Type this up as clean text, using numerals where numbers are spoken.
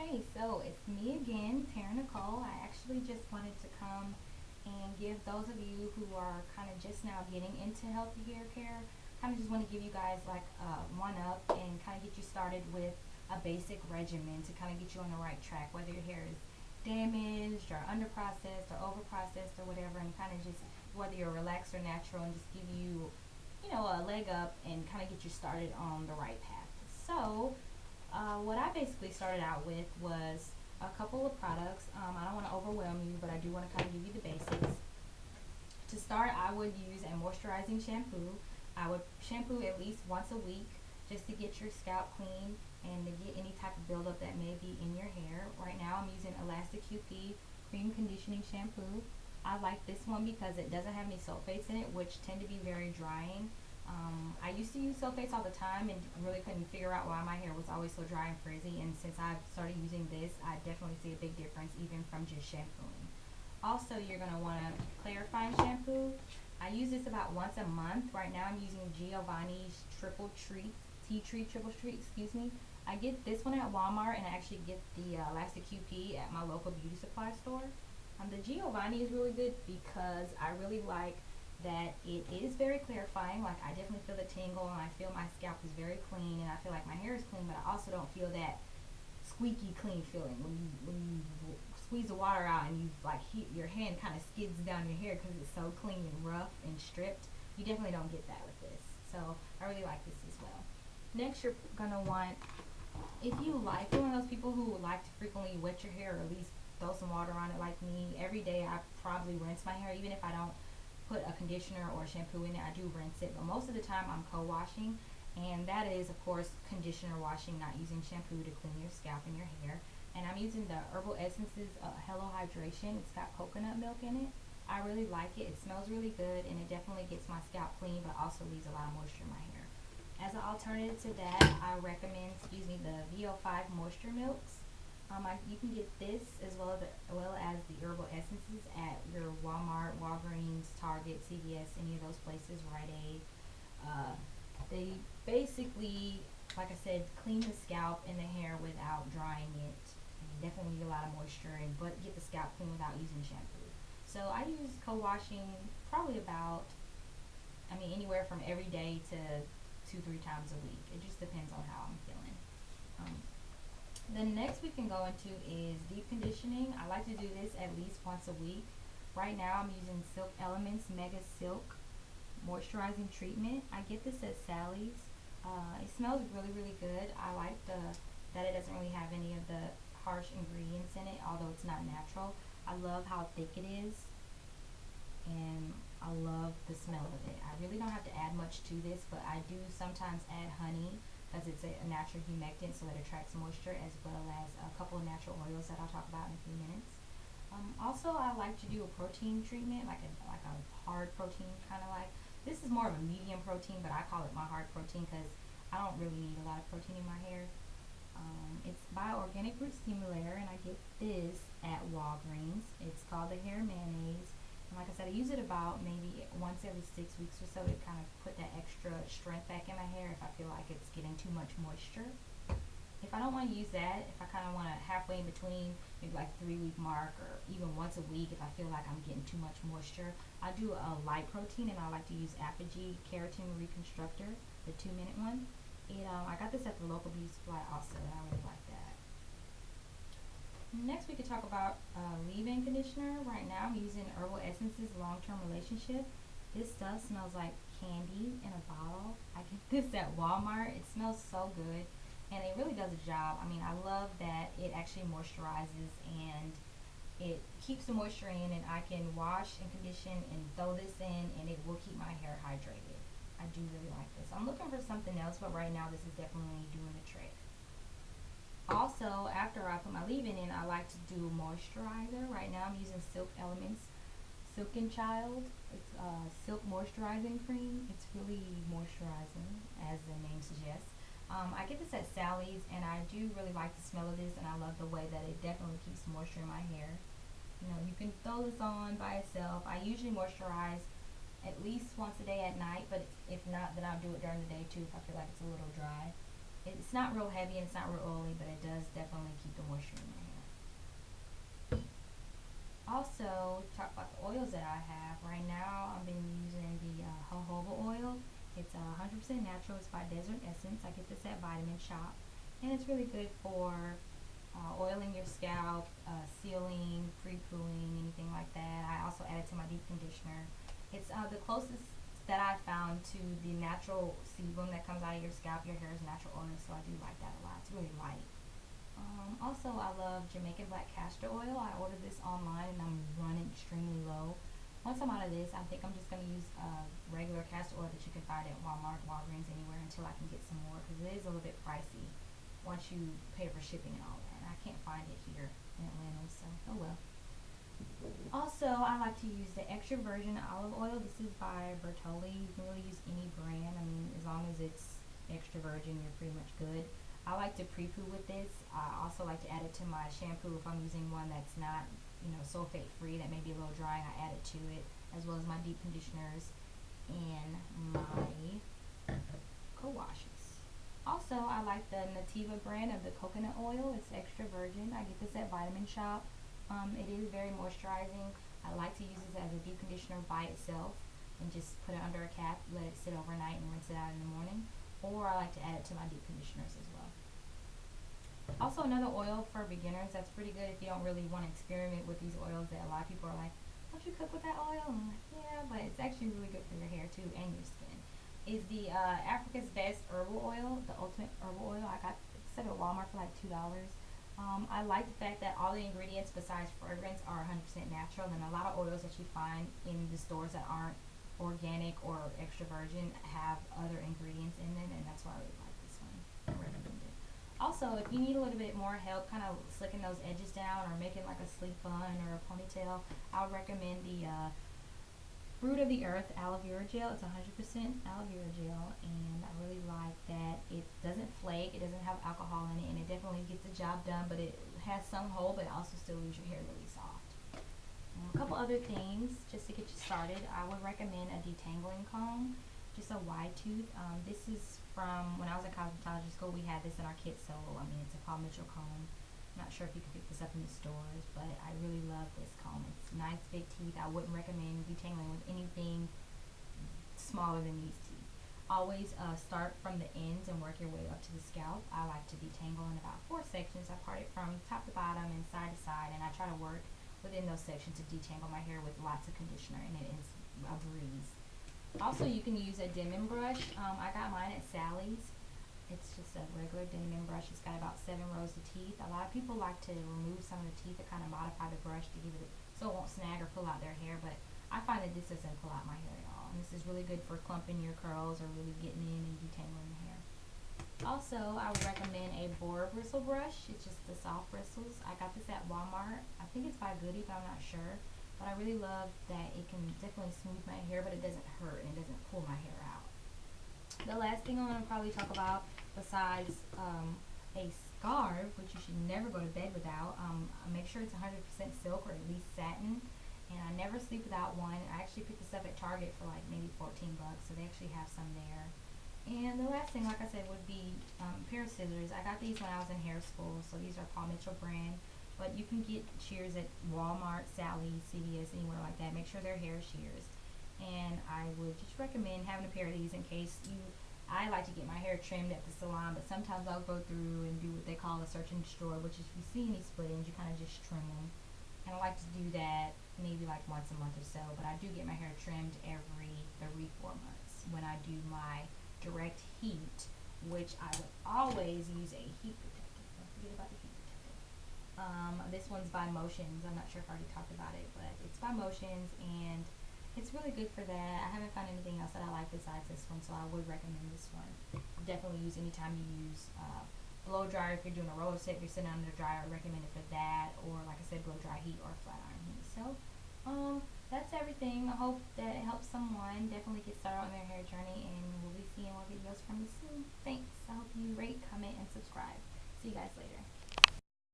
Hey, so it's me again, Tara Nicole. I actually just wanted to come and give those of you who are kind of just now getting into healthy hair care, kind of just want to give you guys like one up and kind of get you started with a basic regimen to kind of get you on the right track, whether your hair is damaged or under processed or over processed or whatever, and kind of just whether you're relaxed or natural, and just give you, a leg up and kind of get you started on the right path. So, what I basically started out with was a couple of products. I don't want to overwhelm you, but I do want to kind of give you the basics. To start, I would use a moisturizing shampoo. I would shampoo at least once a week just to get your scalp clean and to get any type of buildup that may be in your hair. Right now, I'm using Elastic QP Cream Conditioning Shampoo. I like this one because it doesn't have any sulfates in it, which tend to be very drying. I used to use sulfates all the time and really couldn't figure out why my hair was always so dry and frizzy. And since I've started using this, I definitely see a big difference even from just shampooing. Also, you're going to want a clarifying shampoo. I use this about once a month. Right now, I'm using Giovanni's Triple Treat, Tea Tree Triple Treat, excuse me. I get this one at Walmart, and I actually get the Elastic QP at my local beauty supply store. The Giovanni is really good because I really like that it is very clarifying. Like, I definitely feel the tingle, and I feel my scalp is very clean, and I feel like my hair is clean, but I also don't feel that squeaky clean feeling when you squeeze the water out and you like your hand kind of skids down your hair because it's so clean and rough and stripped. You definitely don't get that with this. So I really like this as well. Next, you're gonna want, if you like, you're one of those people who like to frequently wet your hair or at least throw some water on it like me. Every day I probably rinse my hair, even if I don't put a conditioner or a shampoo in it, I do rinse it. But most of the time I'm co-washing, and that is of course conditioner washing, not using shampoo to clean your scalp and your hair. And I'm using the Herbal Essences Hello Hydration. It's got coconut milk in it. I really like it. It smells really good, and it definitely gets my scalp clean, but also leaves a lot of moisture in my hair. As an alternative to that, I recommend, the VO5 Moisture Milks. You can get this as well as the herbal essences at your Walmart, Walgreens, Target, CVS, any of those places, Rite Aid. Uh, they basically, like I said, clean the scalp and the hair without drying it. You definitely need a lot of moisture, but get the scalp clean without using shampoo. So I use co-washing probably about, anywhere from every day to 2, 3 times a week. It just depends on how I'm feeling. Um, the next we can go into is deep conditioning. I like to do this at least once a week. Right now I'm using Silk Elements Mega Silk Moisturizing Treatment. I get this at Sally's. It smells really, really good. I like that it doesn't really have any of the harsh ingredients in it, although it's not natural. I love how thick it is, and I love the smell of it. I really don't have to add much to this, but I do sometimes add honey because it's a natural humectant, so it attracts moisture, as well as a couple of natural oils that I'll talk about in a few minutes. Also, I like to do a protein treatment, like a hard protein, kind of like this is more of a medium protein, but I call it my hard protein because I don't really need a lot of protein in my hair. It's by Organic Root Stimulator, and I get this at Walgreens. It's called the Hair Mayonnaise. And like I said, I use it about maybe once every 6 weeks or so to kind of put that extra strength back in my hair if I feel like it's getting too much moisture. If I don't want to use that, if I kind of want to halfway in between, maybe like 3 week mark or even once a week, if I feel like I'm getting too much moisture, I do a light protein, and I like to use Apogee Keratin Reconstructor, the 2 minute one. I got this at the local beauty supply also, and I really like that. Next, we could talk about leave-in conditioner. Right now, I'm using Herbal Essences Long-Term Relationship. This stuff smells like candy in a bottle. I get this at Walmart. It smells so good, and it really does a job. I love that it actually moisturizes and it keeps the moisture in, and I can wash and condition and throw this in, and it will keep my hair hydrated. I do really like this. I'm looking for something else, but right now this is definitely doing the trick. Also, after I put my leave-in in, I like to do moisturizer. Right now I'm using Silk Elements Silken Child. It's silk moisturizing cream. It's really moisturizing, as the name suggests. I get this at Sally's, and I do really like the smell of this, and I love the way that it definitely keeps moisture in my hair. You can throw this on by itself. I usually moisturize at least once a day at night, but if not, then I'll do it during the day too if I feel like it's a little dry. It's not real heavy and it's not real oily, but it does definitely keep the moisture in Also, talk about the oils that I have. Right now, I've been using the jojoba oil. It's 100% natural. It's by Desert Essence. I get this at Vitamin Shop, and it's really good for oiling your scalp, sealing, pre-pooing, anything like that. I also add it to my deep conditioner. It's the closest that I found to the natural sebum that comes out of your scalp. Your hair is natural oil, so I do like that a lot. It's really light. Also, I love Jamaican black castor oil. I ordered this online and I'm running extremely low. Once I'm out of this, I think I'm just going to use regular castor oil that you can find at Walmart, Walgreens, anywhere until I can get some more, because it is a little bit pricey once you pay for shipping and all that. And I can't find it here in Atlanta, so oh well. Also, I like to use the extra virgin olive oil. This is by Bertolli. You can really use any brand. I mean, as long as it's extra virgin, you're pretty much good. I like to pre-poo with this. I also like to add it to my shampoo if I'm using one that's not, sulfate free, that may be a little dry. I add it to it, as well as my deep conditioners and my co-washes. Also, I like the Nativa brand of the coconut oil. It's extra virgin. I get this at Vitamin Shop. It is very moisturizing. I like to use this as a deep conditioner by itself and just put it under a cap, let it sit overnight, and rinse it out in the morning. Or I like to add it to my deep conditioners as well. Also, another oil for beginners that's pretty good if you don't really want to experiment with these oils that a lot of people are like, don't you cook with that oil? And I'm like, yeah, but it's actually really good for your hair too and your skin. Is the Africa's Best Herbal Oil, the Ultimate Herbal Oil. I got it at Walmart for like $2. I like the fact that all the ingredients besides fragrance are 100% natural, and a lot of oils that you find in the stores that aren't organic or extra virgin have other ingredients in them, and that's why I really like this one. I recommend it. Also, if you need a little bit more help kind of slicking those edges down or making like a sleek bun or a ponytail, I would recommend the Root of the Earth aloe vera gel. It's 100% aloe vera gel, and I really like that it doesn't flake, it doesn't have alcohol in it, and it definitely gets the job done, but it has some hold, but it also still leaves your hair really soft. A couple other things just to get you started. I would recommend a detangling comb, just a wide tooth. This is from when I was in cosmetology school. We had this in our kit, so I mean, it's a Paul Mitchell comb. Not sure if you can pick this up in the stores, but I really love this comb. It's nice big teeth. I wouldn't recommend detangling with anything smaller than these teeth. Always start from the ends and work your way up to the scalp. I like to detangle in about 4 sections. I part it from top to bottom and side to side, and I try to work within those sections to detangle my hair with lots of conditioner, and it is a breeze. Also, you can use a Regimen brush. I got mine at Sally's. It's just a regular Regimen brush. It's got about 7 rows of teeth. A lot of people like to remove some of the teeth to kind of modify the brush to give it so it won't snag or pull out their hair, but I find that this doesn't pull out my hair at all. And this is really good for clumping your curls or really getting in and detangling your hair. Also, I would recommend a boar bristle brush. It's just the soft bristles. I got this at Walmart. I think it's by Goody, but I'm not sure. But I really love that it can definitely smooth my hair, but it doesn't hurt and it doesn't pull my hair out. The last thing I'm going to probably talk about, besides a scarf, which you should never go to bed without, make sure it's 100% silk or at least satin. And I never sleep without one. I actually picked this up at Target for like maybe 14 bucks, so they actually have some there. And the last thing, like I said, would be a pair of scissors. I got these when I was in hair school, so these are Paul Mitchell brand. But you can get shears at Walmart, Sally's, CVS, anywhere like that. Make sure they're hair shears. And I would just recommend having a pair of these in case I like to get my hair trimmed at the salon, but sometimes I'll go through and do what they call a search and destroy, which is if you see any split ends, you kind of just trim them. And I like to do that maybe like once a month or so, but I do get my hair trimmed every 4 months when I do my direct heat, which I would always use a heat protector. Don't forget about the heat protector. This one's by Motions. I'm not sure if I already talked about it, but it's by Motions, and it's really good for that. I haven't found anything else that I like besides this one, so I would recommend this one. Definitely use anytime you use blow dryer. If you're doing a roller set, if you're sitting under the dryer, I recommend it for that, or like I said, blow dry heat or flat iron heat. So that's everything. I hope that it helps someone definitely get started on their hair journey, and we'll be seeing more videos from me soon. Thanks. I hope you rate, comment, and subscribe. See you guys later.